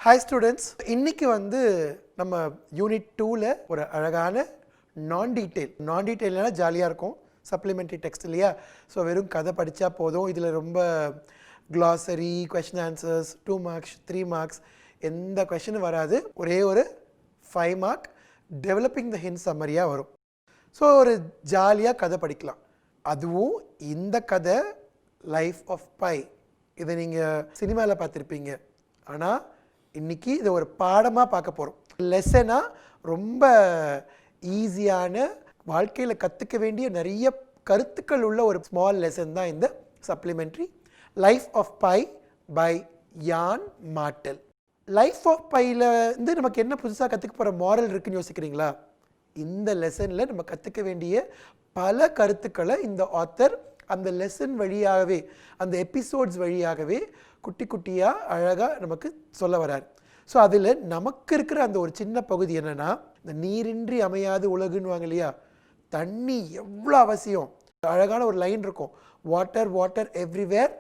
Hi students, இன்னைக்கு நம்ம unit 2ல ஒரு அழகான நான் டீட்டெயில்னா ஜாலியாக இருக்கும். சப்ளிமெண்ட்ரி டெக்ஸ்ட் இல்லையா? ஸோ வெறும் கதை படித்தா போதும். இதில் ரொம்ப glossary, question answers, 2 marks 3 marks எந்த கொஷனும் வராது. ஒரே ஒரு 5 மார்க் டெவலப்பிங் த ஹிண்ட் சம்மரியாக வரும். ஸோ ஒரு ஜாலியாக கதை படிக்கலாம். அதுவும் இந்த கதை லைஃப் ஆஃப் பை. இதை நீங்கள் சினிமாவில் பார்த்துருப்பீங்க. ஆனால் இன்றைக்கி இதை ஒரு பாடமாக பார்க்க போகிறோம். லெசனாக ரொம்ப ஈஸியான, வாழ்க்கையில் கற்றுக்க வேண்டிய நிறைய கருத்துக்கள் உள்ள ஒரு ஸ்மால் லெசன் தான் இந்த supplementary life of Pi by Yann Martel. Life of பையில் நமக்கு என்ன புதுசாக கற்றுக்க போகிற மாரல் இருக்குன்னு யோசிக்கிறீங்களா? இந்த லெசனில் நம்ம கற்றுக்க வேண்டிய பல கருத்துக்களை இந்த ஆத்தர் அந்த லெசன் வழியாகவே, அந்த எபிசோட்ஸ் வழியாகவே குட்டி குட்டியாக அழகாக நமக்கு சொல்ல வரார். ஸோ அதில் நமக்கு இருக்கிற அந்த ஒரு சின்ன பகுதி என்னென்னா, இந்த நீரின்றி அமையாது உலகுன்னு வாங்க இல்லையா, தண்ணி எவ்வளோ அவசியம். அழகான ஒரு லைன் இருக்கும், water water everywhere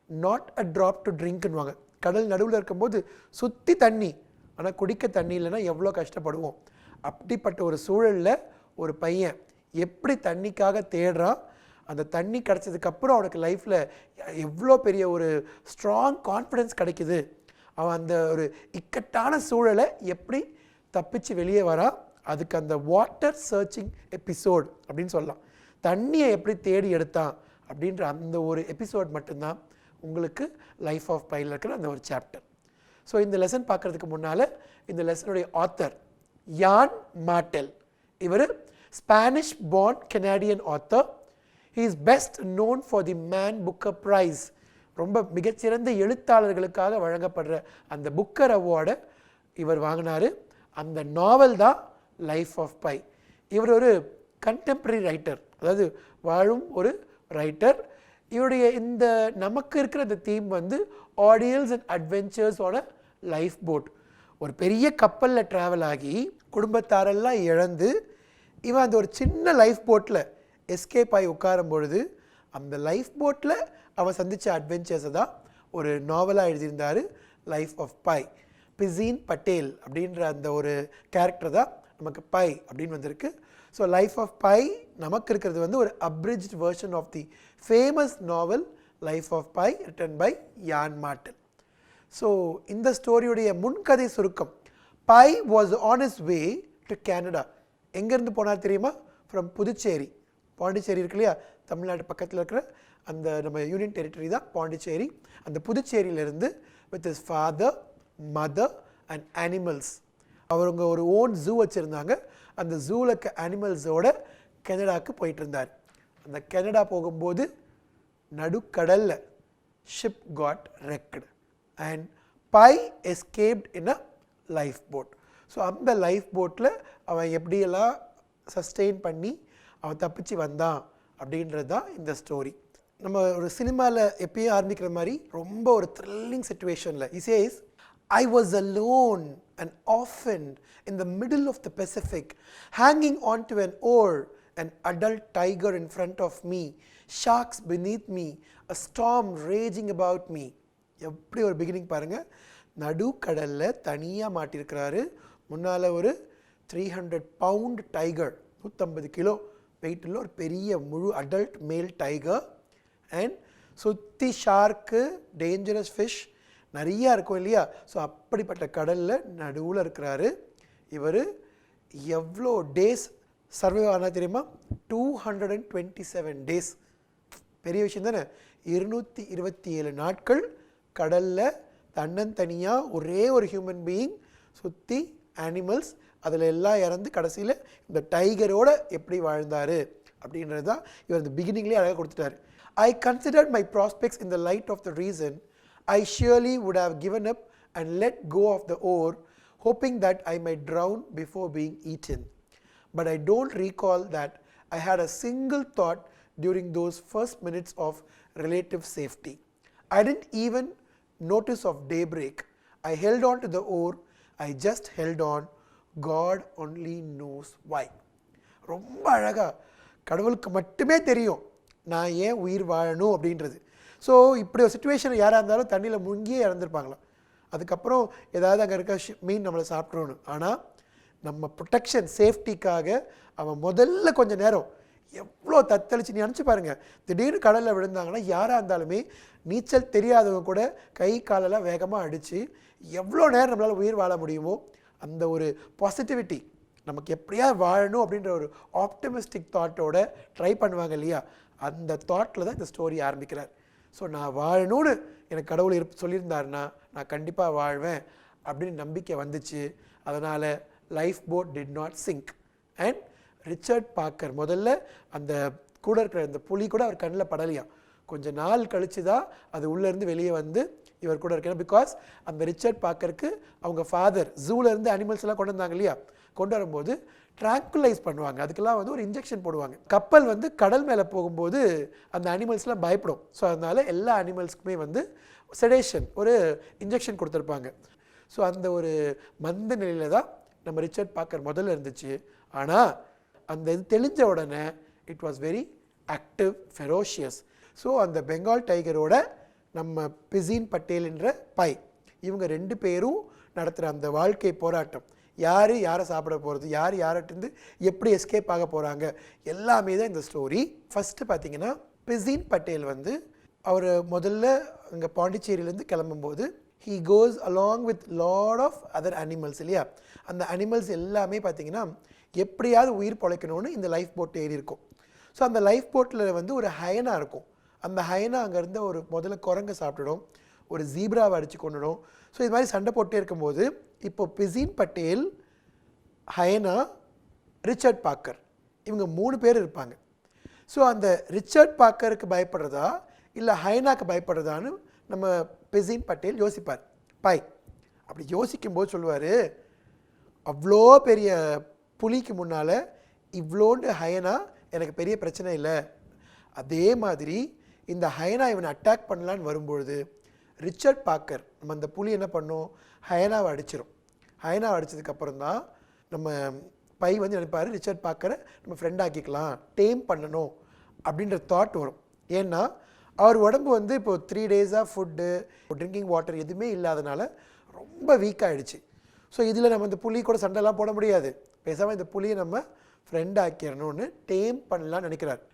not a drop to ட்ரிங்க்னுவாங்க. கடல் நடுவில் இருக்கும்போது சுற்றி தண்ணி, ஆனால் குடிக்க தண்ணி இல்லைன்னா எவ்வளோ கஷ்டப்படுவோம். அப்படிப்பட்ட ஒரு சூழலில் ஒரு பையன் எப்படி தண்ணிக்காக தேடுறான், அந்த தண்ணி கிடச்சதுக்கப்புறம் அவனுக்கு லைஃப்பில் எவ்வளோ பெரிய ஒரு ஸ்ட்ராங் கான்ஃபிடென்ஸ் கிடைக்குது, அவன் அந்த ஒரு இக்கட்டான சூழலை எப்படி தப்பிச்சு வெளியே வரான். அதுக்கு அந்த வாட்டர் சர்ச்சிங் எபிசோட் அப்படின்னு சொல்லலாம். தண்ணியை எப்படி தேடி எடுத்தான் அப்படின்ற அந்த ஒரு எபிசோட் மட்டும்தான் உங்களுக்கு லைஃப் ஆஃப் பையில் இருக்கிற அந்த ஒரு சாப்டர். ஸோ இந்த லெசன் பார்க்குறதுக்கு முன்னால் இந்த லெசனுடைய ஆத்தர் யான் மார்டல். இவர் Spanish born Canadian author. He is best known for the Man Booker Prize. ரொம்ப மிகச்சிறந்த எழுத்தாளர்களுக்காக வழங்கப்படுற அந்த புக்கர் அவார்டை இவர் வாங்கினார். அந்த நாவல் தான் லைஃப் ஆஃப் பை. இவர் ஒரு கண்டெம்பரரி ரைட்டர், அதாவது வாழும் ஒரு ரைட்டர். இவருடைய இந்த நமக்கு இருக்கிற அந்த தீம் ஆடியல்ஸ் அண்ட் அட்வென்ச்சர்ஸோட லைஃப் போட். ஒரு பெரிய கப்பலில் ட்ராவல் ஆகி குடும்பத்தாரெல்லாம் இழந்து இவன் அந்த ஒரு சின்ன லைஃப் போட்டில் எஸ்கேப் ஆகி உட்காரும் பொழுது அந்த லைஃப் போட்டில் அவன் சந்தித்த அட்வென்ச்சர்ஸை தான் ஒரு நாவலாக எழுதியிருந்தார், லைஃப் ஆஃப் பை. பிசீன் பட்டேல் அப்படின்ற அந்த ஒரு கேரக்டர் தான் நமக்கு பை அப்படின்னு வந்திருக்கு. ஸோ லைஃப் ஆஃப் பை நமக்கு இருக்கிறது ஒரு abridged version of the famous novel life of Pi written by Yann Martel. So இந்த ஸ்டோரியுடைய முன்கதை சுருக்கம், Pi was on his way to Canada. எங்கேருந்து போனார் தெரியுமா? ஃப்ரம் புதுச்சேரி. பாண்டிச்சேரி இருக்கு இல்லையா, தமிழ்நாட்டு பக்கத்தில் இருக்கிற அந்த நம்ம யூனியன் டெரிட்டரி தான் பாண்டிச்சேரி. அந்த புதுச்சேரியிலேருந்து with his father, mother and animals, அவங்க ஒரு ஓன் ஜூ வச்சுருந்தாங்க. அந்த ஜூவில் இருக்க அனிமல்ஸோட கனடாவுக்கு போயிட்டு இருந்தார். அந்த கனடா போகும்போது நடுக்கடலில் ship got wrecked and Pi escaped in a life boat. So அந்த லைஃப் போட்டில் அவன் எப்படியெல்லாம் சஸ்டெயின் பண்ணி அவன் தப்பிச்சு வந்தான் அப்படின்றது தான் இந்த ஸ்டோரி. நம்ம ஒரு சினிமாவில் எப்பயும் ஆரம்பிக்கிற மாதிரி ரொம்ப ஒரு thrilling சிச்சுவேஷனில் he says, I was alone and orphaned in the middle of the Pacific, hanging onto an oar, an adult tiger in front of me, sharks beneath me, a storm raging about me. எப்படி ஒரு beginning பாருங்கள். நடுக்கடலில் தனியாக மாட்டியிருக்கிறாரு. முன்னால் ஒரு 300 bound tiger, 150 kilo வெயிட்டில் ஒரு பெரிய முழு அடல்ட் மேல் டைகர். அண்ட் சுற்றி ஷார்க்கு, டேஞ்சரஸ் ஃபிஷ் நிறையா இருக்கும் இல்லையா. ஸோ அப்படிப்பட்ட கடலில் நடுவில் இருக்கிறாரு. இவர் எவ்வளோ டேஸ் சர்வே ஆனால் தெரியுமா? 227 டேஸ். பெரிய விஷயம் தானே. 227 நாட்கள் கடலில் தன்னந்தனியாக ஒரே ஒரு ஹியூமன் பீயிங், சுற்றி அனிமல்ஸ், அதில் எல்லாம் இறந்து கடைசியில் இந்த டைகரோட எப்படி வாழ்ந்தார் அப்படின்றது தான் இவர் இந்த பிகினிங்லேயே அழகாக கொடுத்துட்டார். I considered my prospects in the light of the reason I surely would have given up and let go of the oar, hoping that I might drown before being eaten. But I don't recall that I had a single thought during those first minutes of relative safety. I didn't even notice of daybreak. I held on to the oar. I just held on. God only knows why. ரொம்ப அழகாக, கடவுளுக்கு மட்டுமே தெரியும் நான் ஏன் உயிர் வாழணும் அப்படின்றது. ஸோ இப்படி ஒரு சுச்சுவேஷன் யாராக இருந்தாலும் தண்ணியில் முங்கியே இறந்துருப்பாங்களாம். அதுக்கப்புறம் ஏதாவது அங்கே இருக்க மீன் நம்மளை சாப்பிட்றோன்னு. ஆனால் நம்ம ப்ரொடெக்ஷன் சேஃப்டிக்காக அவன் முதல்ல கொஞ்சம் நேரம் எவ்வளோ தத்தளிச்சு, நீ நினச்சி பாருங்கள், திடீர்னு கடலில் விழுந்தாங்கன்னா யாராக இருந்தாலுமே நீச்சல் தெரியாதவங்க கூட கை காலெல்லாம் வேகமாக அடித்து எவ்வளோ நேரம் நம்மளால் உயிர் வாழ முடியுமோ அந்த ஒரு பாசிட்டிவிட்டி, நமக்கு எப்படியாவது வாழணும் அப்படின்ற ஒரு ஆப்டமிஸ்டிக் தாட்டோட ட்ரை பண்ணுவாங்க இல்லையா, அந்த தாட்டில் தான் இந்த ஸ்டோரி ஆரம்பிக்கிறார். ஸோ நான் வாழணும்னு எனக்கு கடவுள் சொல்லியிருந்தாருன்னா நான் கண்டிப்பாக வாழ்வேன் அப்படின்னு நம்பிக்கை வந்துச்சு. அதனால் life boat did not sink. And Richard Parker முதல்ல அந்த கூட இருக்கிற அந்த புலி கூட அவர் கண்ணில் படலையாம். கொஞ்சம் நாள் கழித்து தான் அது உள்ளேருந்து வெளியே வந்து இவர் கூட இருக்கேன். பிகாஸ் அந்த ரிச்சர்ட் பார்க்கருக்கு அவங்க ஃபாதர் ஜூலேருந்து அனிமல்ஸ் எல்லாம் கொண்டு வந்தாங்க இல்லையா, கொண்டு வரும்போது ட்ராங்குலைஸ் பண்ணுவாங்க, அதுக்கெல்லாம் வந்து ஒரு இன்ஜெக்ஷன் போடுவாங்க. கப்பல் வந்து கடல் மேலே போகும்போது அந்த அனிமல்ஸ்லாம் பயப்படும். ஸோ அதனால் எல்லா அனிமல்ஸ்க்குமே வந்து செடேஷன் ஒரு இன்ஜெக்ஷன் கொடுத்துருப்பாங்க. ஸோ அந்த ஒரு மந்த நிலையில் தான் நம்ம ரிச்சர்ட் பார்க்கர் முதல்ல இருந்துச்சு. ஆனால் அந்த இது தெளிஞ்ச உடனே it was very active, ferocious. So அந்த பெங்கால் டைகரோட நம்ம பிசின் பட்டேல் என்ற பை, இவங்க 2 பேரும் நடத்துகிற அந்த வாழ்க்கை போராட்டம், யார் யாரை சாப்பிட போகிறது, யார் யார்கிட்டருந்து எப்படி எஸ்கேப் ஆக போகிறாங்க, எல்லாமே தான் இந்த ஸ்டோரி. ஃபஸ்ட்டு பார்த்தீங்கன்னா பிசின் பட்டேல் வந்து அவர் முதல்ல அங்கே பாண்டிச்சேரியிலேருந்து கிளம்பும்போது he goes along with lot of other animals இல்லையா, அந்த அனிமல்ஸ் எல்லாமே பார்த்தீங்கன்னா எப்படியாவது உயிர் பொழைக்கணும்னு இந்த லைஃப் போட் ஏறி இருக்கும். ஸோ அந்த லைஃப் போட்டில் வந்து ஒரு ஹயனா இருக்கும். அந்த ஹயனா அங்கேருந்து ஒரு முதல்ல குரங்கை சாப்பிட்டுடும், ஒரு ஜீப்ராவை அடித்து கொண்டுடும். ஸோ இது மாதிரி சண்டை போட்டே இருக்கும்போது இப்போ பிசின் பட்டேல், ஹயனா, ரிச்சர்ட் பார்க்கர், இவங்க 3 பேர் இருப்பாங்க. ஸோ அந்த ரிச்சர்ட் பார்க்கருக்கு பயப்படுறதா இல்லை ஹயனாக்கு பயப்படுறதான்னு நம்ம பிசின் பட்டேல் யோசிப்பார். அப்படி யோசிக்கும்போது சொல்லுவார், அவ்வளோ பெரிய புலிக்கு முன்னால் இவ்வளோண்டு ஹயனா எனக்கு பெரிய பிரச்சனை இல்லை. அதே மாதிரி இந்த ஹயனா இவனை அட்டாக் பண்ணலான்னு வரும்பொழுது ரிச்சர்ட் பார்க்கர் நம்ம அந்த புலி என்ன பண்ணும், ஹயனாவை அடிச்சிடும். ஹயனாவை அடித்ததுக்கப்புறம் தான் நம்ம பை வந்து நினைப்பார் ரிச்சர்ட் பார்க்கரை நம்ம ஃப்ரெண்ட் ஆக்கிக்கலாம், டேம் பண்ணணும் அப்படின்ற தாட் வரும். ஏன்னா அவர் உடம்பு வந்து இப்போ 3 டேஸாக ஃபுட்டு, ட்ரிங்கிங் வாட்டர் எதுவுமே இல்லாதனால ரொம்ப வீக் ஆகிடுச்சு. ஸோ இதில் நம்ம இந்த புலி கூட சண்டைலாம் போட முடியாது, பேசாமல் இந்த புலியை நம்ம ஃப்ரெண்ட் ஆக்கிடணும்னு டேம் பண்ணலான்னு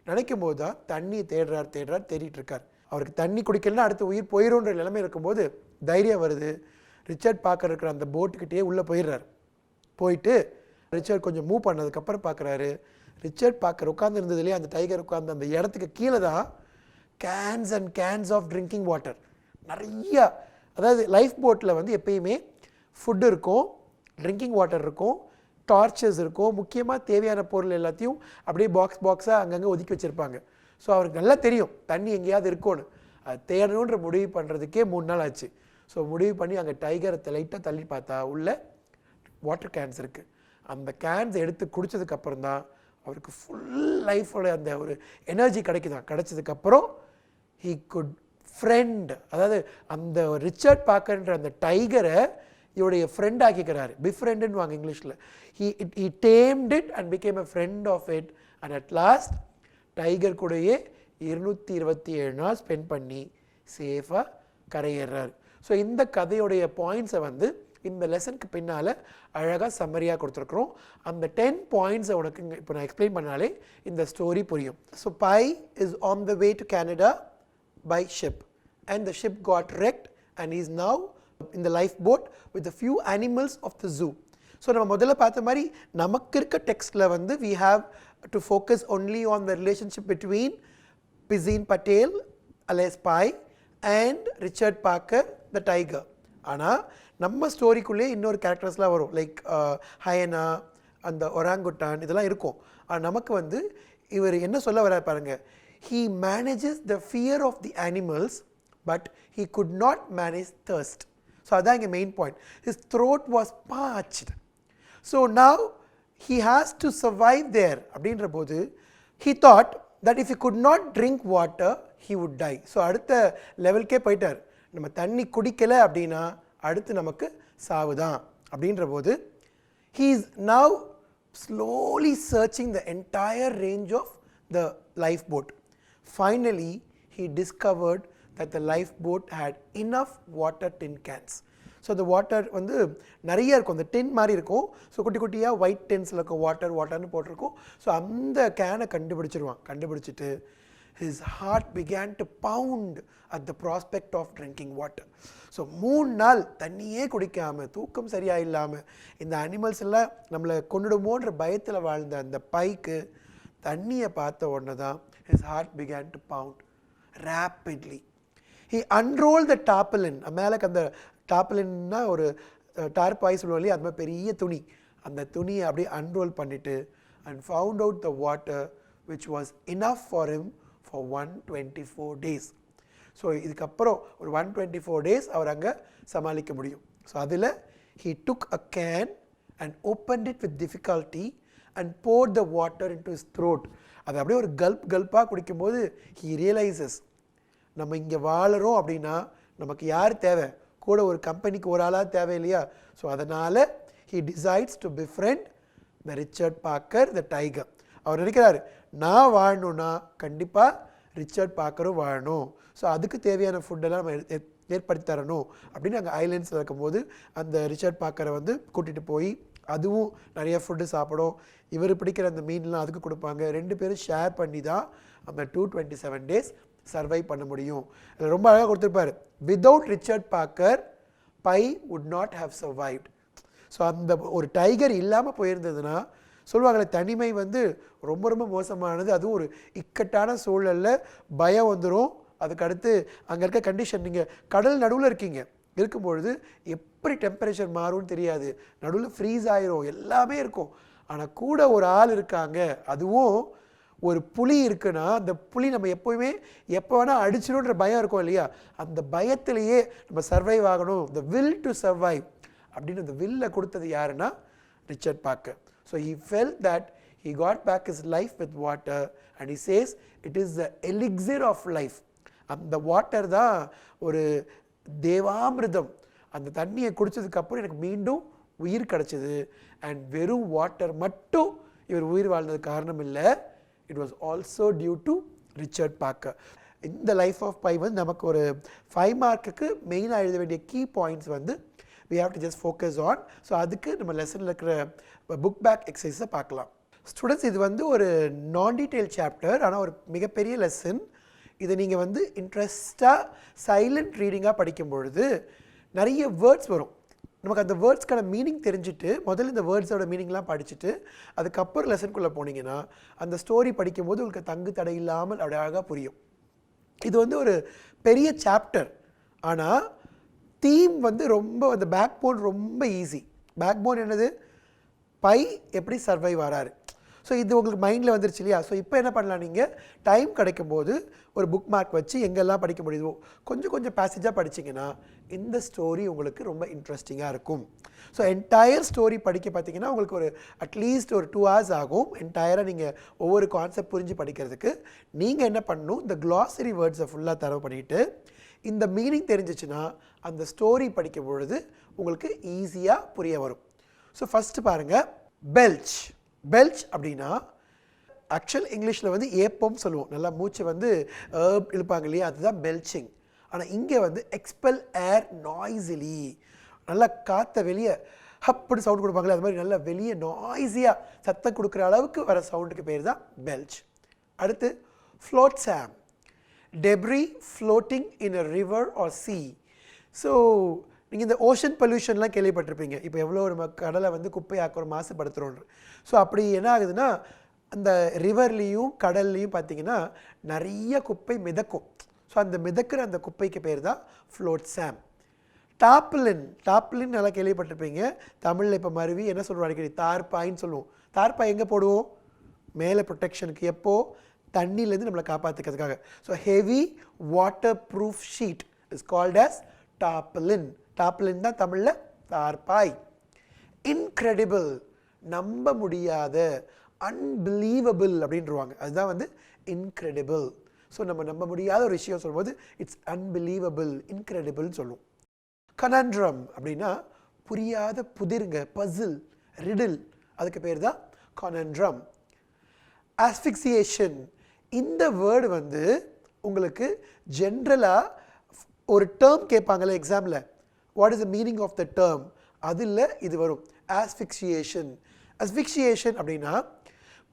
நினைக்கும் போது தான் தண்ணி தேடிட்டு இருக்கார். அவருக்கு தண்ணி குடிக்கலன்னா அடுத்த உயிர் போயிடும்ன்ற நிலைமை இருக்கும்போது தைரியம் வருது. ரிச்சர்ட் பார்க்கர் இருக்கிற அந்த போட்டுக்கிட்டே உள்ளே போயிடுறார். போயிட்டு ரிச்சர்ட் கொஞ்சம் மூவ் பண்ணதுக்கப்புறம் பார்க்குறாரு, ரிச்சர்ட் பார்க்கர் உட்காந்து இருந்ததுலேயே அந்த டைகர் உட்காந்து அந்த இடத்துக்கு கீழே தான் cans and cans of drinking water நிறையா. அதாவது லைஃப் போட்டில் வந்து எப்பயுமே ஃபுட்டு இருக்கும், ட்ரிங்கிங் வாட்டர் இருக்கும், டார்ச்சஸ் இருக்கும், முக்கியமாக தேவையான பொருள் எல்லாத்தையும் அப்படியே பாக்ஸாக அங்கங்கே ஒதுக்கி வச்சுருப்பாங்க. ஸோ அவருக்கு நல்லா தெரியும் தண்ணி எங்கேயாவது இருக்கும்னு. அது தேடணுன்ற முடிவு பண்ணுறதுக்கே 3 நாள் ஆச்சு. ஸோ முடிவு பண்ணி அங்கே டைகரை லைட்டாக தள்ளி பார்த்தா உள்ள வாட்டர் கேன்ஸ் இருக்குது. அந்த கேன்ஸ் எடுத்து குடித்ததுக்கப்புறம் தான் அவருக்கு ஃபுல் லைஃபோட அந்த ஒரு எனர்ஜி கிடைச்சதுக்கப்புறம் he could friend, அதாவது அந்த ரிச்சர்ட் பார்க்கர்ன்ற அந்த டைகரை இவருடைய ஃப்ரெண்ட் ஆக்கிக்கிறாரு. பிஃப்ரெண்டுன்னு வாங்க இங்கிலீஷில். he tamed it and became a friend of it and at last tiger கூடயே 227 நாள் ஸ்பெண்ட் பண்ணி சேஃபாக கரையேறாரு. ஸோ இந்த கதையுடைய பாயிண்ட்ஸை வந்து இந்த லெசனுக்கு பின்னால் அழகாக சம்மரியாக கொடுத்துருக்குறோம். அந்த 10 பாயிண்ட்ஸை உனக்கு இப்போ நான் எக்ஸ்பிளைன் பண்ணாலே இந்த ஸ்டோரி புரியும். So Pi is on the way to Canada by ship and the ship got wrecked and he is now in the lifeboat with a few animals of the zoo. So நம்ம முதல்ல பார்த்த மாதிரி நமக்கு இருக்க டெக்ஸ்ட்டில் வந்து we have to focus only on the relationship between Pisin Patel alias Pai and Richard Parker the tiger. ஆனால் நம்ம ஸ்டோரிக்குள்ளே இன்னொரு கேரக்டர்ஸ்லாம் வரும், லைக் ஹயனா, அந்த ஒராங்குட்டான், இதெல்லாம் இருக்கும். ஆனால் நமக்கு வந்து இவர் என்ன சொல்ல வர பாருங்க, he manages the fear of the animals but he could not manage thirst. So அதான் இங்கே main point. his throat was parched, so now he has to survive there. அப்படின்ற போது he thought that if he could not drink water he would die. So அடுத்த லெவல்கே போயிட்டார். நம்ம தண்ணி குடிக்கலை அப்படின்னா அடுத்து நமக்கு சாவு தான். அப்படின்ற போது he is now slowly searching the entire range of the lifeboat. Finally he discovered that the lifeboat had enough water tin cans. So அந்த வாட்டர் வந்து நிறைய இருக்கும், அந்த டின் மாதிரி இருக்கும். ஸோ குட்டி குட்டியாக ஒயிட் டின்ஸில் இருக்கும் வாட்டர்னு போட்டிருக்கும். ஸோ அந்த கேனை கண்டுபிடிச்சிருவான். கண்டுபிடிச்சிட்டு his heart began to pound at the prospect of drinking water. So 3 நாள் தண்ணியே குடிக்காமல், தூக்கம் சரியாக இல்லாமல், இந்த அனிமல்ஸ் எல்லாம் நம்மளை கொண்டுடுமோன்ற பயத்தில் வாழ்ந்த அந்த பைக்கு தண்ணியை பார்த்த உடனே தான் his heart began to pound rapidly. He unrolled the tarpaulin. மேலே அந்த டார்பாலின்னா ஒரு டார்பாய் சொல்லுவோம் இல்லையா, அது மாதிரி பெரிய துணி. அந்த துணியை அப்படியே அன்ரோல் பண்ணிவிட்டு and found out the water which was enough for him for 124 days. So இதுக்கப்புறம் ஒரு 124 days அவர் அங்கே சமாளிக்க முடியும். ஸோ அதில் he took a can and opened it with difficulty and poured the water into his throat. அது அப்படியே ஒரு கல்ப்பாக குடிக்கும்போது he realizes நம்ம இங்கே வாழறோம் அப்படின்னா நமக்கு யார் தேவை, கூட ஒரு கம்பெனிக்கு ஒரு ஆளாக தேவை இல்லையா. ஸோ அதனால் he decides to befriend the Richard Parker the tiger. அவர் நினைக்கிறாரு, நான் வாழணும்னா கண்டிப்பாக ரிச்சர்ட் பார்க்கரும் வாழணும். ஸோ அதுக்கு தேவையான ஃபுட்டெல்லாம் நம்ம ஏற்படுத்தி தரணும் அப்படின்னு அங்கே ஐலேண்ட்ஸில் இருக்கும்போது அந்த ரிச்சர்ட் பார்க்கரை வந்து கூட்டிகிட்டு போய் அதுவும் நிறைய ஃபுட்டு சாப்பிடும். இவர் பிடிக்கிற அந்த மீன்லாம் அதுக்கு கொடுப்பாங்க. 2 பேரும் ஷேர் பண்ணி தான் அந்த 227 days சர்வை பண்ண முடியும். அதில் ரொம்ப அழகாக கொடுத்துருப்பாரு, without Richard Parker Pi would not have survived. So அந்த ஒரு டைகர் இல்லாமல் போயிருந்ததுன்னா சொல்லுவாங்களே, தனிமை வந்து ரொம்ப ரொம்ப மோசமானது. அதுவும் ஒரு இக்கட்டான சூழலில் பயம் வந்துடும். அதுக்கடுத்து அங்கே இருக்க கண்டிஷன், நீங்கள் கடல் நடுவில் இருக்கீங்க, இருக்கும்பொழுது எப்படி டெம்பரேச்சர் மாறும்னு தெரியாது, நடுவில் ஃப்ரீஸ் ஆயிரும், எல்லாமே இருக்கும். ஆனால் கூட ஒரு ஆள் இருக்காங்க, அதுவும் ஒரு புலி இருக்குன்னா அந்த புலி நம்ம எப்போயுமே எப்போ வேணால் அடிச்சிடும்ன்ற பயம் இருக்கும் இல்லையா, அந்த பயத்திலேயே நம்ம சர்வைவ் ஆகணும், the will to survive அப்படின்னு அந்த வில்லை கொடுத்தது யாருன்னா Richard Parker. So he felt that he got back his life with water and he says it is the elixir of life. அந்த வாட்டர் தான் ஒரு தேவாமிர்தம். அந்த தண்ணியை குடித்ததுக்கப்புறம் எனக்கு மீண்டும் உயிர் கிடச்சிது. அண்ட் வெறும் வாட்டர் மட்டும் இவர் உயிர் வாழ்ந்தது காரணம் இல்லை, it was also due to Richard Parker. இந்த லைஃப் ஆஃப் பை வந்து நமக்கு ஒரு 5 மார்க்குக்கு மெயினாக எழுத வேண்டிய கீ பாயிண்ட்ஸ் வந்து we have to just focus on. So அதுக்கு நம்ம லெசனில் இருக்கிற புக் பேக் எக்ஸசைஸை பார்க்கலாம். ஸ்டூடெண்ட்ஸ், இது வந்து ஒரு நான் டீட்டெயில் சாப்டர், ஆனால் ஒரு மிகப்பெரிய லெசன். இதை நீங்கள் வந்து இன்ட்ரெஸ்டாக சைலண்ட் ரீடிங்காக படிக்கும் பொழுது நிறைய வேர்ட்ஸ் வரும். நமக்கு அந்த வேர்ட்ஸ்க்கான மீனிங் தெரிஞ்சுட்டு முதல்ல இந்த வேர்ட்ஸோட மீனிங்லாம் படிச்சுட்டு அதுக்கப்புறம் லெசனுக்குள்ளே போனீங்கன்னா அந்த ஸ்டோரி படிக்கும்போது உங்களுக்கு தங்கு தடை இல்லாமல் அப்படி அழகாக புரியும். இது வந்து ஒரு பெரிய சாப்டர், ஆனால் தீம் வந்து ரொம்ப, அந்த பேக் போன் ரொம்ப ஈஸி. பேக் போன் என்னது, பை எப்படி சர்வைவ் ஆறாரு. ஸோ இது உங்களுக்கு மைண்டில் வந்துருச்சு இல்லையா. ஸோ இப்போ என்ன பண்ணலாம், நீங்கள் டைம் கிடைக்கும்போது ஒரு புக் மார்க் வச்சு எங்கெல்லாம் படிக்க முடியுதோ கொஞ்சம் கொஞ்சம் பேசேஜாக படிச்சிங்கன்னா இந்த ஸ்டோரி உங்களுக்கு ரொம்ப இன்ட்ரெஸ்டிங்காக இருக்கும். ஸோ என்டையர் ஸ்டோரி படிக்க பார்த்தீங்கன்னா உங்களுக்கு ஒரு அட்லீஸ்ட் ஒரு 2 hours ஆகும். என்டையராக நீங்கள் ஒவ்வொரு கான்செப்ட் புரிஞ்சு படிக்கிறதுக்கு. நீங்கள் என்ன பண்ணணும், இந்த க்ளாசரி வேர்ட்ஸை ஃபுல்லாக தரவு பண்ணிவிட்டு இந்த மீனிங் தெரிஞ்சிச்சுன்னா அந்த ஸ்டோரி படிக்கும் பொழுது உங்களுக்கு ஈஸியாக புரிய வரும். ஸோ ஃபஸ்ட்டு பாருங்கள், பெல்ச். பெல்ச் அப்படின்னா ஆக்சுவல் இங்கிலீஷில் வந்து ஏப்பம் சொல்லுவோம், நல்லா மூச்சை வந்து இழுப்பாங்க இல்லையா, அதுதான் பெல்ச்சிங். ஆனால் இங்கே வந்து எக்ஸ்பெல் ஏர் நாய்ஸிலி, நல்லா காற்றை வெளியே அப்படி சவுண்ட் கொடுப்பாங்களே அது மாதிரி நல்லா வெளியே நாய்ஸியாக சத்தம் கொடுக்குற அளவுக்கு வர சவுண்டுக்கு பேர் தான் பெல்ச். அடுத்து flotsam, debris floating in a river or sea. So நீங்கள் இந்த ஓஷன் பொல்யூஷன்லாம் கேள்விப்பட்டிருப்பீங்க. இப்போ எவ்வளோ நம்ம கடலை வந்து குப்பையாக்குறோம், மாசுபடுத்துகிறோன்ற. ஸோ அப்படி என்ன ஆகுதுன்னா அந்த ரிவர்லேயும் கடல்லையும் பார்த்திங்கன்னா நிறைய குப்பை மிதக்கும். ஸோ அந்த மிதக்கிற அந்த குப்பைக்கு பேர் தான் ஃப்ளோட் சாம். டாப்லின், டாப்லின் நல்லா கேள்விப்பட்டிருப்பீங்க. தமிழில் இப்போ மருவி என்ன சொல்லுவோம், அடிக்கடி தார்பாயின்னு சொல்லுவோம். தார்பாய் எங்கே போடுவோம், மேலே ப்ரொடெக்ஷனுக்கு, எப்போது தண்ணியிலேருந்து நம்மளை காப்பாற்றுக்கிறதுக்காக. So heavy water proof sheet is called as tarpaulin. Tarpaulin தான் தமிழில் தார்பாய். இன்க்ரெடிபிள், நம்ப முடியாத, அன்பிலீவபிள் அப்படின்றவாங்க, அதுதான் வந்து இன்க்ரெடிபிள். ஸோ நம்ம நம்ப முடியாத ஒரு விஷயம் சொல்லும்போது இட்ஸ் அன்பிலீவபிள், இன்க்ரெடிபிள்னு சொல்லுவோம். கனண்ட்ரம் அப்படின்னா புரியாத புதிருங்க, பசில், ரிடில், அதுக்கு பேர் தான் கனண்ட்ரம். ஆஸ்ஃபிக்சியேஷன், இந்த வேர்டு வந்து உங்களுக்கு ஜென்ரலாக ஒரு டேர்ம் கேட்பாங்கள்ல எக்ஸாமில், what is the meaning of the term, அதில் இது வரும். ஆஸ்ஃபிக்சியேஷன். அஸ்ஃபிக்சியேஷன் அப்படின்னா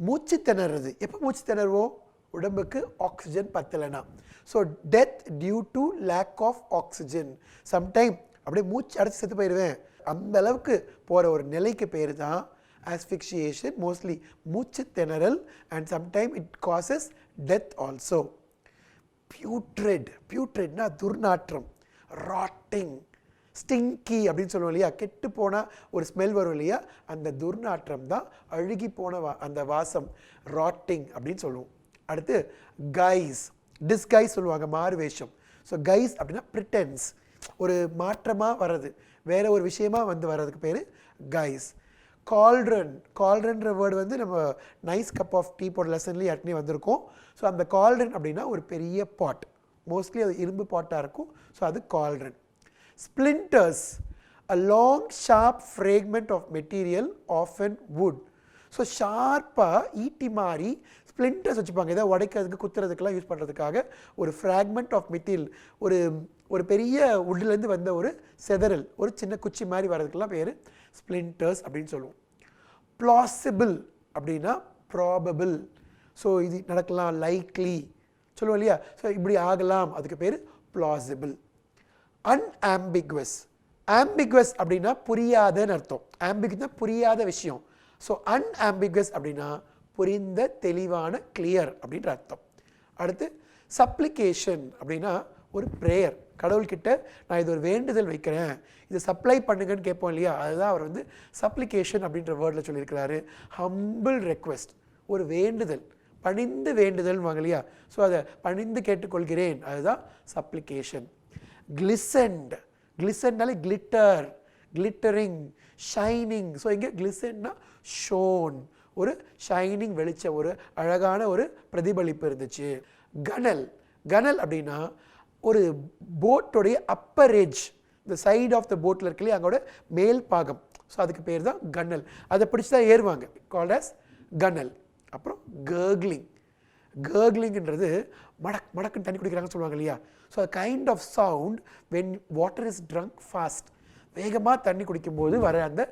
மூச்சு திணறது. எப்போ மூச்சு திணறுவோம்? உடம்புக்கு ஆக்சிஜன் பத்தலைனா. So death due to lack of oxygen. Sometime அப்படியே மூச்சு அடைச்சி செத்து போயிடுவேன், அந்த அளவுக்கு போகிற ஒரு நிலைக்கு பேர் தான் ஆஸ்ஃபிக்சியேஷன். மோஸ்ட்லி மூச்சு திணறல், and sometime it causes death also. Putrid. பியூட்ரெட்னா துர்நாற்றம். ராட்டிங், ஸ்டிங்கி அப்படின்னு சொல்லுவோம் இல்லையா, கெட்டு போனால் ஒரு ஸ்மெல் வரும் இல்லையா, அந்த துர்நாற்றம் தான் அழுகி போன அந்த வாசம், ராட்டிங் அப்படின்னு சொல்லுவோம். அடுத்து கைஸ். டிஸ்கைஸ் சொல்லுவாங்க, மாறு வேஷம். ஸோ கைஸ் அப்படின்னா ப்ரிட்டென்ஸ், ஒரு மாற்றமாக வர்றது, வேற ஒரு விஷயமா வந்து வர்றதுக்கு பேர் கைஸ். கால்ட்ரன். கால்ட்ரன்ற வேர்டு வந்து நம்ம நைஸ் கப் ஆஃப் டீ போட லெசன்லேயே ஏற்கனவே வந்திருக்கோம். ஸோ அந்த கால்ட்ரன் அப்படின்னா ஒரு பெரிய பாட், மோஸ்ட்லி அது இரும்பு பாட்டாக இருக்கும். ஸோ அது cauldron. Splinters, a long sharp fragment of material, often wood. So ஷார்ப்பாக ஈட்டி மாதிரி ஸ்ப்ளிண்டர்ஸ் வச்சுப்பாங்க, இதை உடைக்கிறதுக்கு குத்துறதுக்கெல்லாம் யூஸ் பண்ணுறதுக்காக. ஒரு ஃப்ராக்மெண்ட் ஆஃப் மெட்டீரியல், ஒரு பெரிய வுட்லேருந்து வந்த ஒரு செதறல், ஒரு சின்ன குச்சி மாதிரி வர்றதுக்கெல்லாம் பேர் ஸ்ப்ளிண்டர்ஸ் அப்படின்னு சொல்லுவோம். பிளாசிபிள் அப்படின்னா ப்ராபபிள். ஸோ இது நடக்கலாம், லைக்லி சொல்லுவோம் இல்லையா, ஸோ இப்படி ஆகலாம், அதுக்கு பேர் பிளாசிபிள். அன்ஆம்பிகுவஸ். ஆம்பிகுவஸ் அப்படின்னா புரியாதன்னு அர்த்தம். ஆம்பிகுவஸ்னா புரியாத விஷயம். ஸோ அன்ஆம்பிகுவஸ் அப்படின்னா புரிந்த, தெளிவான, கிளியர் அப்படின்ற அர்த்தம். அடுத்து சப்ளிகேஷன் அப்படின்னா ஒரு ப்ரேயர். கடவுள்கிட்ட நான் இது ஒரு வேண்டுதல் வைக்கிறேன், இது சப்ளை பண்ணுங்கன்னு கேட்போம் இல்லையா, அதுதான் அவர் வந்து சப்ளிகேஷன் அப்படின்ற வேர்டில் சொல்லியிருக்கிறாரு. ஹம்பிள் ரெக்வெஸ்ட், ஒரு வேண்டுதல், பணிந்து வேண்டுதல் வாங்க இல்லையா, ஸோ அதை பணிந்து கேட்டுக்கொள்கிறேன், அதுதான் சப்ளிகேஷன். கிளிசன்ட். கிளிசன்ட்னாலே கிளிட்டர், கிளிட்டரிங், ஷைனிங். ஸோ இங்கே கிளிசன்னா ஷோன், ஒரு ஷைனிங், வெளிச்ச, ஒரு அழகான ஒரு பிரதிபலிப்பு இருந்துச்சு. கனல். கனல் அப்படின்னா ஒரு போட்டோடைய அப்பர் எட்ஜ், இந்த சைட் ஆஃப் த போட்டில் இருக்கு இல்லையா, அங்கோட மேல் பாகம். ஸோ அதுக்கு பேர் தான் கனல். அதை பிடிச்சி தான் ஏறுவாங்க, கால்ட் அஸ் கனல். அப்புறம் கர்க்லிங். கர்க்லிங்ன்றது மடக் மடக்குன்னு தண்ணி குடிக்கிறாங்கன்னு சொல்லுவாங்க இல்லையா, ஸோ அது kind of sound when water is drunk fast. வேகமாக தண்ணி குடிக்கும்போது வர அந்த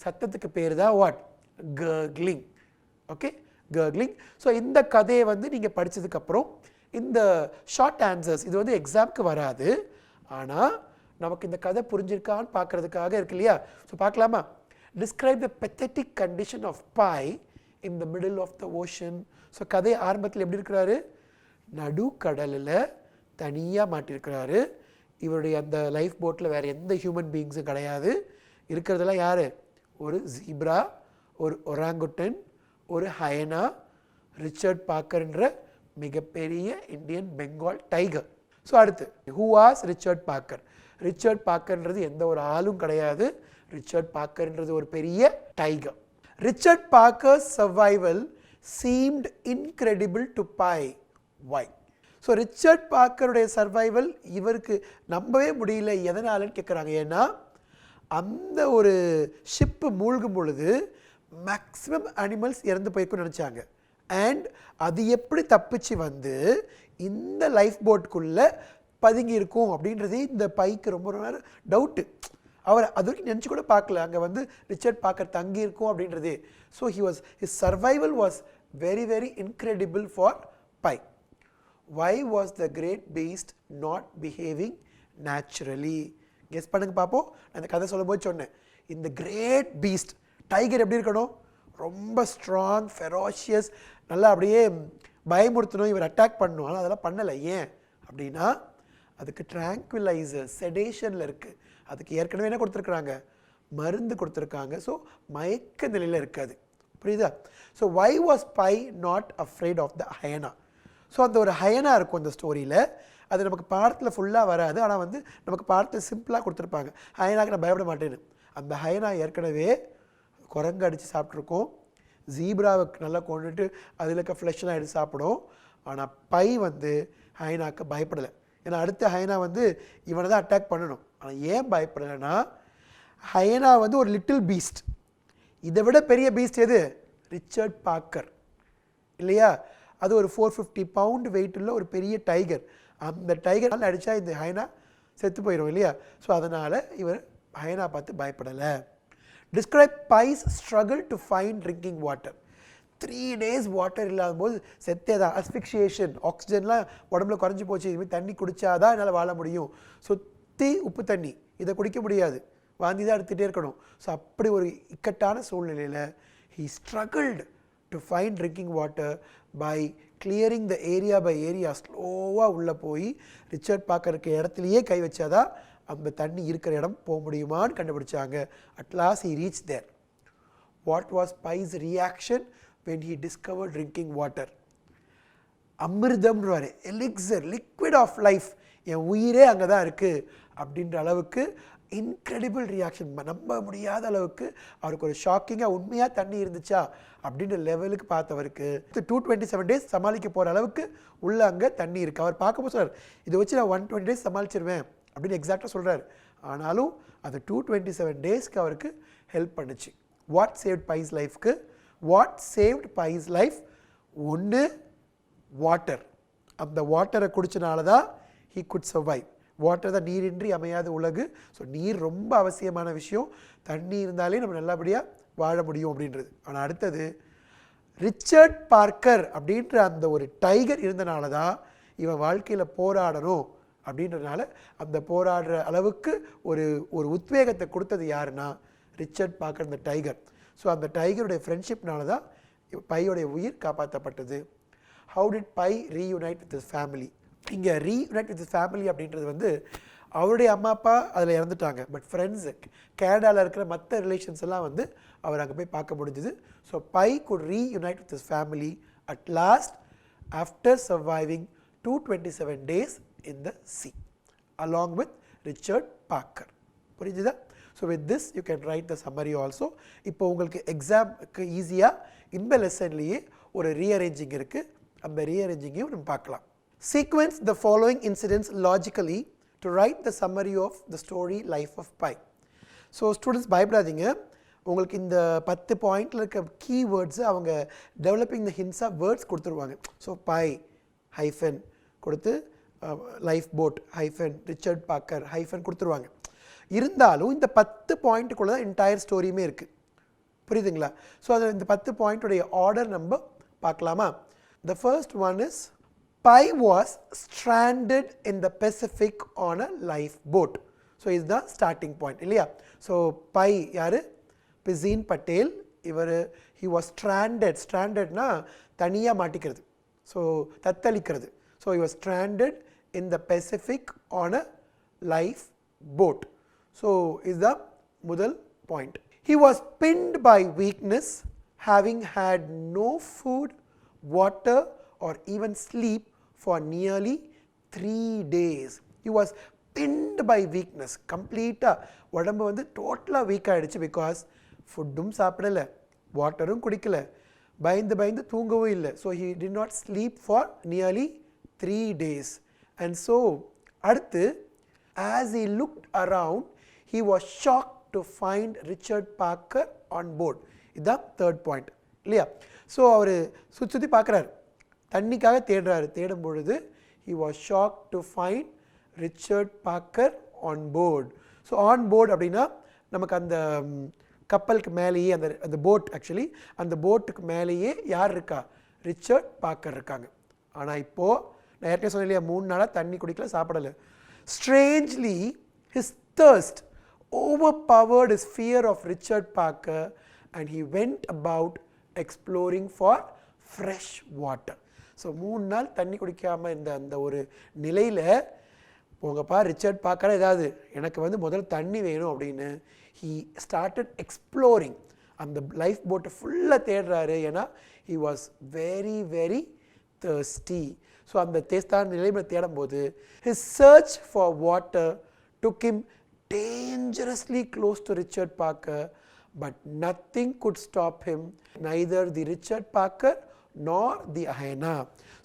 சத்தத்துக்கு பேர் தான் what? Gurgling. Okay, gurgling. So இந்த கதையை வந்து நீங்கள் படித்ததுக்கப்புறம் இந்த ஷார்ட் ஆன்சர்ஸ் இது வந்து எக்ஸாம்க்கு வராது, ஆனால் நமக்கு இந்த கதை புரிஞ்சிருக்கான்னு பார்க்குறதுக்காக இருக்கு இல்லையா. ஸோ பார்க்கலாமா? Describe the pathetic condition of Pi in the middle of the ocean. So கதை ஆரம்பத்தில் எப்படி இருக்கிறாரு? நடு கடலில் தனியாக மாட்டியிருக்கிறாரு. இவருடைய அந்த லைஃப் போட்டில் வேறு எந்த ஹியூமன் பீயிங்ஸும் கிடையாது. இருக்கிறதெல்லாம் யார்? ஒரு ஜீப்ரா, ஒரு ஒராங்குட்டன், ஒரு ஹயனா, ரிச்சர்ட் பார்க்கர்ன்ற மிகப்பெரிய இந்தியன் பெங்கால் டைகர். ஸோ அடுத்து who was Richard Parker? Richard பார்க்கர்ன்றது எந்த ஒரு ஆளும் கிடையாது. ரிச்சர்ட் பார்க்கர்ன்றது ஒரு பெரிய tiger. Richard Parker's survival seemed incredible to Pi. Why? So Richard பார்க்கருடைய சர்வைவல் இவருக்கு நம்பவே முடியல, எதனாலன்னு கேட்குறாங்க. ஏன்னா அந்த ஒரு ஷிப்பு மூழ்கும் பொழுது மேக்ஸிமம் அனிமல்ஸ் இறந்து போயிருக்குன்னு நினச்சாங்க. அண்ட் அது எப்படி தப்பிச்சு வந்து இந்த லைஃப் போட்டுக்குள்ளே பதுங்கி இருக்கும் அப்படின்றதே இந்த பைக்கு ரொம்ப நேரம் டவுட்டு. அவர் அது வரைக்கும் நினச்சி கூட பார்க்கல அங்கே வந்து ரிச்சர்ட் பார்க்கர் தங்கி இருக்கும் அப்படின்றதே. So his survival was very very incredible for Pi. Why was the great beast not behaving naturally? Guess பண்ணுங்க பார்ப்போம். நான் இந்த கதை சொல்லும்போது சொன்னேன், இந்த கிரேட் பீஸ்ட் டைகர் எப்படி இருக்கணும்? ரொம்ப ஸ்ட்ராங், ஃபெரோஷியஸ், நல்லா அப்படியே பயமுறுத்தணும், இவர் அட்டாக் பண்ணணும். ஆனால் அதெல்லாம் பண்ணலை. ஏன் அப்படின்னா அதுக்கு ட்ராங்குலைசர், செடேஷனில் இருக்குது. அதுக்கு ஏற்கனவே என்ன கொடுத்துருக்குறாங்க? மருந்து கொடுத்துருக்காங்க. ஸோ மயக்க நிலையில் இருக்காது. புரியுதா? So why was Pi not afraid of the hyena? So அந்த ஒரு ஹயனா இருக்கும் இந்த ஸ்டோரியில். அது நமக்கு பாடத்தில் ஃபுல்லாக வராது, ஆனால் வந்து நமக்கு பாடத்தில் சிம்பிளாக கொடுத்துருப்பாங்க. ஹயனாக்கு நான் பயப்பட மாட்டேன்னு. அந்த ஹயனா ஏற்கனவே குரங்கு அடித்து சாப்பிட்ருக்கோம், ஜீப்ராவை நல்லா கொண்டுட்டு அதில் இருக்க ஃப்ளஷ்லாம் எடுத்து சாப்பிடும். ஆனால் பை வந்து ஹயனாக்கு பயப்படலை. ஏன்னா அடுத்த ஹயனா வந்து இவனை தான் அட்டாக் பண்ணணும். ஆனால் ஏன் பயப்படலைன்னா ஹயனா வந்து ஒரு லிட்டில் பீஸ்ட். இதை விட பெரிய பீஸ்ட் எது? ரிச்சர்ட் பார்க்கர் இல்லையா? அது ஒரு 450 பவுண்ட் வெயிட் உள்ள ஒரு பெரிய டைகர். அந்த டைகர் அடித்தா இந்த ஹைனா செத்து போயிடும் இல்லையா? ஸோ அதனால் இவர் ஹயனா பார்த்து பயப்படலை. Describe Pi's struggle to find drinking water. 3 days water இல்லாத போது செத்தே தான். அஸ்பிக்ஷியேஷன், ஆக்சிஜன்லாம் உடம்புல குறைஞ்சி போச்சு, இதுமாதிரி தண்ணி குடித்தாதான் என்னால் வாழ முடியும். சுற்றி உப்பு தண்ணி, இதை குடிக்க முடியாது, வாந்தி தான் எடுத்துகிட்டே இருக்கணும். ஸோ அப்படி ஒரு இக்கட்டான சூழ்நிலையில் he struggled to find drinking water by clearing the area by area. ஸ்லோவாக உள்ளே போய் ரிச்சர்ட் பார்க்கர் இருக்க இடத்துலையே கை வச்சாதான் அந்த தண்ணி இருக்கிற இடம் போக முடியுமான்னு கண்டுபிடிச்சாங்க. At last he reached there. What was Pi's reaction when he discovered drinking water? அமிர்தம்ன்றாரு, எலிக்சர், லிக்விட் ஆஃப் லைஃப், என் உயிரே அங்கே தான் இருக்குது அப்படின்ற அளவுக்கு இன்க்ரெடிபிள் ரியாக்ஷன். நம்ப முடியாத அளவுக்கு அவருக்கு ஒரு ஷாக்கிங்காக உண்மையாக தண்ணி இருந்துச்சா அப்படின்ற லெவலுக்கு பார்த்தவருக்கு 227 days சமாளிக்க போகிற அளவுக்கு உள்ள அங்கே தண்ணி இருக்குது. அவர் பார்க்கும்போது சொல்கிறார், இதை வச்சு நான் 120 days சமாளிச்சிருவேன் அப்படின்னு எக்ஸாக்டாக சொல்கிறார். ஆனாலும் அது 227 daysக்கு அவருக்கு ஹெல்ப் பண்ணுச்சு. வாட் சேவ்ட் பைஸ் லைஃப்க்கு? What saved Pi's life? ஒன்று வாட்டர். அந்த வாட்டரை குடிச்சனால தான் he could survive. வாட்டர் தான் நீரின்றி அமையாத உலகு. ஸோ நீர் ரொம்ப அவசியமான விஷயம். தண்ணி இருந்தாலே நம்ம நல்லபடியாக வாழ முடியும் அப்படின்றது. ஆனால் அடுத்தது ரிச்சர்ட் பார்க்கர் அப்படின்ற அந்த ஒரு டைகர் இருந்தனால தான் இவன் வாழ்க்கையில் போராடணும் அப்படின்றதுனால அந்த போராடுற அளவுக்கு ஒரு ஒரு உத்வேகத்தை கொடுத்தது யாருன்னா ரிச்சர்ட் பார்க்கர், அந்த டைகர். ஸோ அந்த டைகருடைய ஃப்ரெண்ட்ஷிப்னால தான் பையோடைய உயிர் காப்பாற்றப்பட்டது. How did Pi reunite with his family? இங்கே ரீயூனைட் வித் ஹிஸ் ஃபேமிலி அப்படின்றது வந்து அவருடைய அம்மா அப்பா அதில் இறந்துட்டாங்க. பட் ஃப்ரெண்ட்ஸு, கேனடாவில் இருக்கிற மற்ற ரிலேஷன்ஸ் எல்லாம் வந்து அவர் அங்கே போய் பார்க்க முடிஞ்சுது. So Pi got reunite with his family at last after surviving 227 days in the sea along with Richard Parker. புரிஞ்சுதா? So with this you can write the summary also. இப்போ உங்களுக்கு எக்ஸாமுக்கு ஈஸியாக இந்த லெசன்லேயே ஒரு ரீஅரேஞ்சிங் இருக்குது. அந்த ரீஅரேஞ்சிங்கையும் நம்ம பார்க்கலாம். Sequence the following incidents logically to write the summary of the story Life of Pi. So students பயப்படாதீங்க, உங்களுக்கு இந்த 10 பாயிண்டில் இருக்க கீவேர்ட்ஸு அவங்க டெவலப்பிங் த ஹிண்ட்ஸாக வேர்ட்ஸ் கொடுத்துருவாங்க. ஸோ பை ஹைஃபன் கொடுத்து life boat hyphen Richard Parker hyphen கொடுத்துருவாங்க. இருந்தாலும் இந்த 10 பாயிண்ட்டுக்குள்ளே தான் என்டையர் ஸ்டோரியுமே இருக்குது. புரியுதுங்களா? ஸோ அதில் இந்த 10 பாயிண்ட்டுடைய ஆர்டர் நம்ம பார்க்கலாமா? The first one is Pi was stranded in the Pacific on a lifeboat. So is the starting point இல்லையா? So Pi யாரு? பிசின் பட்டேல். இவர் he was stranded. strandedனா தனியாக மாட்டிக்கிறது, so தத்தளிக்கிறது. So he was stranded in the Pacific on a lifeboat. So is the முதல் point. He was pinned by weakness, having had no food, water or even sleep for nearly 3 days. He was pinned by weakness. கம்ப்ளீட்டாக உடம்பு வந்து டோட்டலாக week ஆகிடுச்சு. Because ஃபுட்டும் சாப்பிடலை, வாட்டரும் குடிக்கல, பயந்து பயந்து தூங்கவும் இல்லை. So he did not sleep for nearly 3 days. And so அடுத்து as he looked around he was shocked to find Richard Parker on board. இதுதான் தேர்ட் பாயிண்ட் இல்லையா? ஸோ அவர் சுற்றி பார்க்குறாரு, தண்ணிக்காக தேடுறாரு. தேடும் பொழுது he was shocked to find Richard Parker on board. So on board அப்படின்னா நமக்கு அந்த கப்பலுக்கு மேலேயே அந்த போட், ஆக்சுவலி அந்த போட்டுக்கு மேலேயே யார் இருக்கா? ரிச்சர்ட் பார்க்கர் இருக்காங்க. ஆனால் இப்போது நான் ஏற்கனவே சொன்னேன் இல்லையா, 3 நாளாக தண்ணி குடிக்கல, சாப்பிடலை. Strangely his thirst overpowered his fear of Richard Parker and he went about exploring for fresh water. So 3 நாள் தண்ணி குடிக்காமல் இருந்த அந்த ஒரு நிலையில் போங்கப்பா ரிச்சர்ட் பார்க்கற ஏதாவது எனக்கு வந்து முதல்ல தண்ணி வேணும் அப்படின்னு he started exploring. அந்த லைஃப் போட்டை ஃபுல்லாக தேடுறாரு. ஏன்னா he was very very thirsty. So அந்த தேஸ்தான நிலைமையில் தேடும்போது his search for water took him dangerously close to Richard Parker, but nothing could stop him, neither the Richard Parker nor the hyena.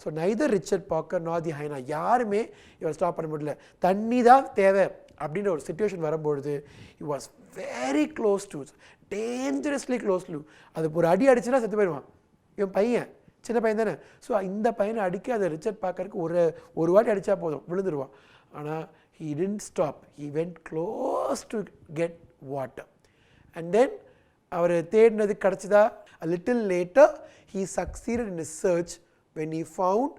So neither Richard Parker nor the hyena யாருமே இவர் stop பண்ண முடியல. தண்ணி தான் தேவை அப்படின்ற ஒரு situation வரும்பொழுது he was very close to, dangerously close to. அது ஒரு அடி அடிச்சுன்னா செத்து போயிடுவான். இவன் பையன், சின்ன பையன் தானே. ஸோ இந்த பையனை அடிக்க அதை ரிச்சர்ட் பார்க்கறதுக்கு ஒரு வாட்டி அடித்தா போதும், விழுந்துருவான். ஆனால் he didn't stop. He went close to get water. And then அவர் தேடினது கிடச்சிதா? A little later he succeeded in his search when he found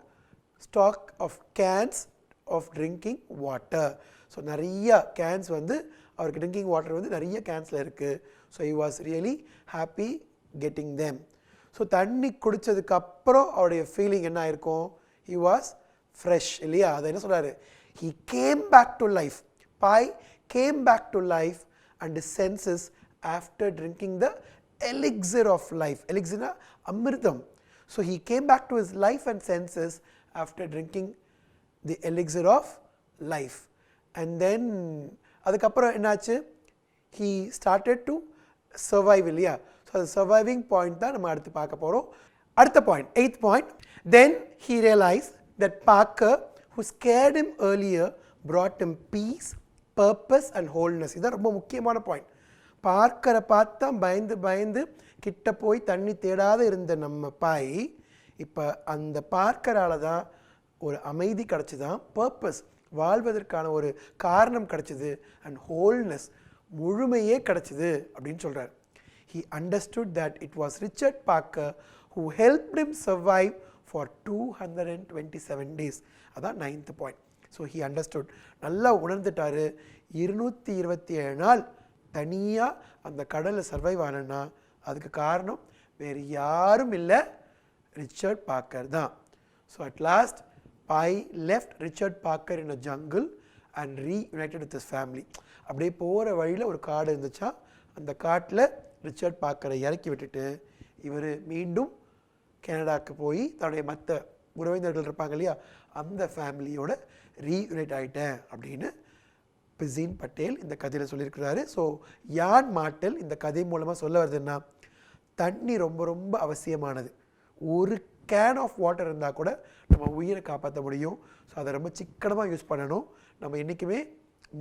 stock of cans of drinking water. So நிறைய கேன்ஸ் வந்து அவருக்கு ட்ரிங்கிங் வாட்டர் வந்து நிறைய கேன்ஸில் இருக்குது. So he was really happy getting them. So தண்ணி குடித்ததுக்கப்புறம் அவருடைய ஃபீலிங் என்ன ஆயிருக்கும்? He was fresh இல்லையா? அதை என்ன சொல்கிறாரு? He came back to life. Pi came back to life and his senses after drinking the elixir of life. Elixir na amritam. So he came back to his life and senses after drinking the elixir of life. And then அதுக்கப்புறம் என்னாச்சு? He started to survive இல்லையா? So அது surviving point தான் நம்ம அடுத்து பார்க்க போகிறோம். அடுத்த point, 8th point. Then he realized that Parker, who scared him earlier, brought him peace, purpose and wholeness. இதுதான் ரொம்ப முக்கியமான பாயிண்ட். பார்க்கரை பார்த்தா பயந்து பயந்து கிட்ட போய் தண்ணி தேடாத இருந்த நம்ம பாய் இப்போ அந்த பார்க்கரால் தான் ஒரு அமைதி கிடச்சிதான், பர்பஸ் வாழ்வதற்கான ஒரு காரணம் கிடச்சிது, அண்ட் ஹோல்னஸ் முழுமையே கிடச்சிது அப்படின்னு சொல்கிறார். He understood that it was Richard Parker who helped him survive for 227 days. அதான் 9th point. So he understood, நல்லா உணர்ந்துட்டார். 227 நாள் தனியாக அந்த கடலில் சர்வைவ் ஆனா அதுக்கு காரணம் வேறு யாரும் இல்லை, ரிச்சர்ட் பார்க்கர் தான். So at last Pi left Richard Parker in a jungle and reunited with his family. அப்படியே போகிற வழியில் ஒரு காடு இருந்துச்சா, அந்த காட்டில் ரிச்சர்ட் பார்க்கரை இறக்கி விட்டுட்டு இவர் மீண்டும் கனடாவுக்கு போய் தன்னுடைய மற்ற உறவினர்கள் இருப்பாங்க இல்லையா, அந்த ஃபேமிலியோட ரீயூனைட் ஆகிட்டேன் அப்படின்னு பிசின் பட்டேல் இந்த கதையில் சொல்லியிருக்கிறாரு. ஸோ யான் மார்டல் இந்த கதை மூலமாக சொல்ல வருதுன்னா, தண்ணி ரொம்ப ரொம்ப அவசியமானது. ஒரு கேன் ஆஃப் வாட்டர் இருந்தால் கூட நம்ம உயிரை காப்பாற்ற முடியும். ஸோ அதை ரொம்ப சிக்கனமாக யூஸ் பண்ணணும். நம்ம என்றைக்குமே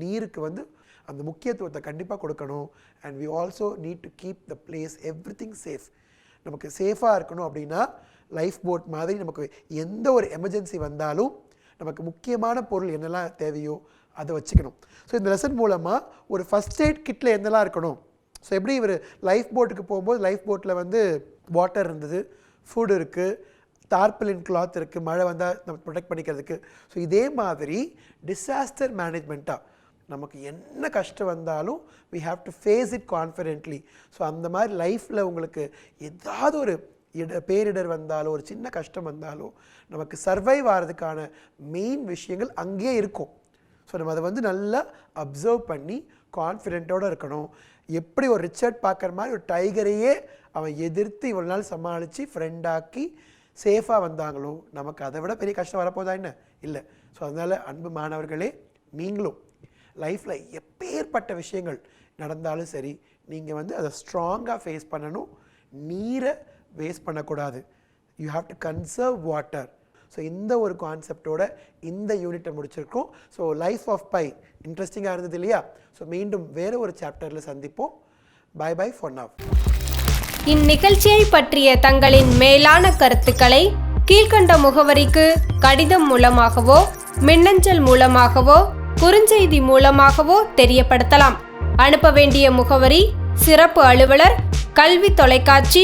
நீருக்கு வந்து அந்த முக்கியத்துவத்தை கண்டிப்பாக கொடுக்கணும். And we also need to keep the place everything safe. நமக்கு சேஃபாக இருக்கணும் அப்படின்னா லைஃப் போட் மாதிரி நமக்கு எந்த ஒரு எமர்ஜென்சி வந்தாலும் நமக்கு முக்கியமான பொருள் என்னெல்லாம் தேவையோ அதை வச்சுக்கணும். ஸோ இந்த லெசன் மூலமாக ஒரு ஃபஸ்ட் எய்ட் கிட்டில் என்னெல்லாம் இருக்கணும். ஸோ எப்படி இவர் லைஃப் போட்டுக்கு போகும்போது லைஃப் போட்டில் வந்து வாட்டர் இருந்தது, ஃபுட் இருக்குது, டார்பலின் கிளாத் இருக்குது, மழை வந்தால் நம்ம ப்ரொடெக்ட் பண்ணிக்கிறதுக்கு. ஸோ இதே மாதிரி டிசாஸ்டர் மேனேஜ்மெண்ட்டாக நமக்கு என்ன கஷ்டம் வந்தாலும் we have to face it confidently. So அந்த மாதிரி லைஃப்பில் உங்களுக்கு ஏதாவது ஒரு பேரிடர் வந்தாலோ ஒரு சின்ன கஷ்டம் வந்தாலோ நமக்கு சர்வைவ் ஆகிறதுக்கான மெயின் விஷயங்கள் அங்கேயே இருக்கும். ஸோ நம்ம அதை வந்து நல்லா அப்சர்வ் பண்ணி கான்ஃபிடென்ட்டோடு இருக்கணும். எப்படி ஒரு ரிச்சர்ட் பார்க்கர் மாதிரி ஒரு டைகரையே அவன் எதிர்த்து இவ்வளோ நாள் சமாளித்து ஃப்ரெண்டாக்கி சேஃபாக வந்தாங்களோ நமக்கு அதை விட பெரிய கஷ்டம் வரப்போதா என்ன இல்லை. ஸோ அதனால் அன்பு மாணவர்களே, நீங்களும் லைஃப்பில் எப்பேற்பட்ட விஷயங்கள் நடந்தாலும் சரி, நீங்கள் வந்து அதை ஸ்ட்ராங்காக ஃபேஸ் பண்ணணும். நீரை வேஸ்ட் பண்ணக்கூடாது. You have to conserve water. So இந்த ஒரு கான்செப்டோட இந்த யூனிட்டை முடிச்சிருக்கோம். ஸோ லைஃப் ஆஃப் பை இன்ட்ரெஸ்டிங்காக இருந்தது இல்லையா? ஸோ மீண்டும் வேறு ஒரு சாப்டரில் சந்திப்போம். Bye bye for now. இந்நிகழ்ச்சியை பற்றிய தங்களின் மேலான கருத்துக்களை கீழ்க்கண்ட முகவரிக்கு கடிதம் மூலமாகவோ மின்னஞ்சல் மூலமாகவோ குறுஞ்செய்தி மூலமாகவோ தெரியப்படுத்தலாம். அனுப்ப வேண்டிய முகவரி: சிறப்பு அலுவலர், கல்வி தொலைக்காட்சி,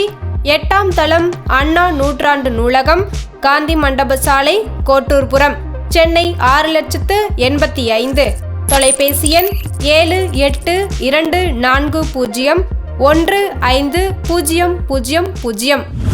8ஆம் தளம், அண்ணா நூற்றாண்டு நூலகம், காந்தி மண்டப சாலை, கோட்டூர்புரம், சென்னை 6,85,000. தொலைபேசி எண் 7824015000.